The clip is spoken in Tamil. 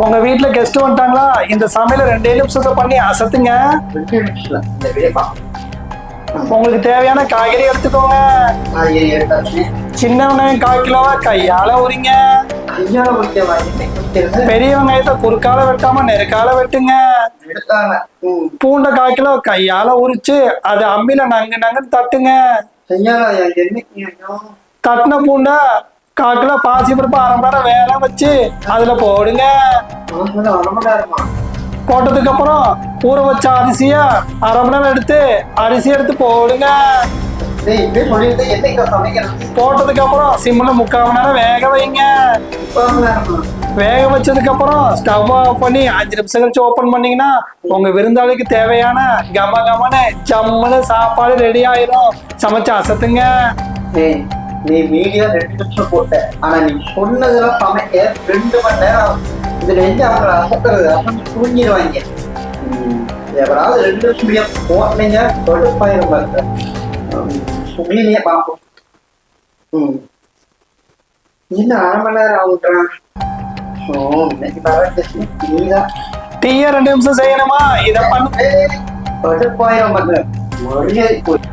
உங்க வீட்டுல கெஸ்ட் வந்துட்டாங்களா? இந்த சமையல 2 நிமிஷத்தை பண்ணி அசத்துங்க. உங்களுக்கு தேவையான காய்கறி எடுத்துக்கோங்க. சின்ன வெங்காயம் 1/4 கிலோவா கையால உரிங்க. பெரிய வெங்காயத்தை குறுக்கால வெட்டாம நெருக்கால வெட்டுங்க. பூண்டை 1/4 கிலோ கையால உரிச்சு அது அம்மியில நங்கு நங்குன்னு தட்டுங்க. தட்டின பூண்டை 1/4 கிலோ பாசி பருப்பு 1/2 மணி நேரம் வேக வச்சு அதுல போடுங்க. போட்டதுக்கு அப்புறம் ஊற வச்ச அரிசியா 1/2 மணி நேரம் எடுத்து அரிசி எடுத்து போடுங்க. போட்டதுக்கு அப்புறம் சிம்ல 3/4 மணி நேரம் வேக வைங்க. வேக வச்சதுக்கு அப்புறம் ஸ்டவ் ஆஃப் பண்ணி 5 நிமிஷம் கழிச்சு ஓபன் பண்ணீங்கன்னா உங்க விருந்தாளிக்கு தேவையான கம கமன்னு ஜம்முன்னு சாப்பாடு ரெடி ஆயிரும். சமைச்சு அசத்துங்க. நீ மீடியா 2 நிமிஷம் போட்ட, ஆனா நீ சொன்னதெல்லாம் சமைக்க 2 மணி நேரம். இதுல இருந்து அவங்க அசத்துறது தூங்கிடுவாங்க. எவராவது 2 நிமிஷம் போட்டீங்க தொடுப்பாயிரம் பாருங்க. சும்மிலேயே பார்ப்போம். இன்னும் 1/2 மணி நேரம் ஆகுறான். இன்னைக்கு பரவாயில்ல. நீதான் டீயா 2 நிமிஷம் செய்யணுமா? இதை பண்ணு. தொடுப்பாயிரம் பாருங்க. மரியாதை போய்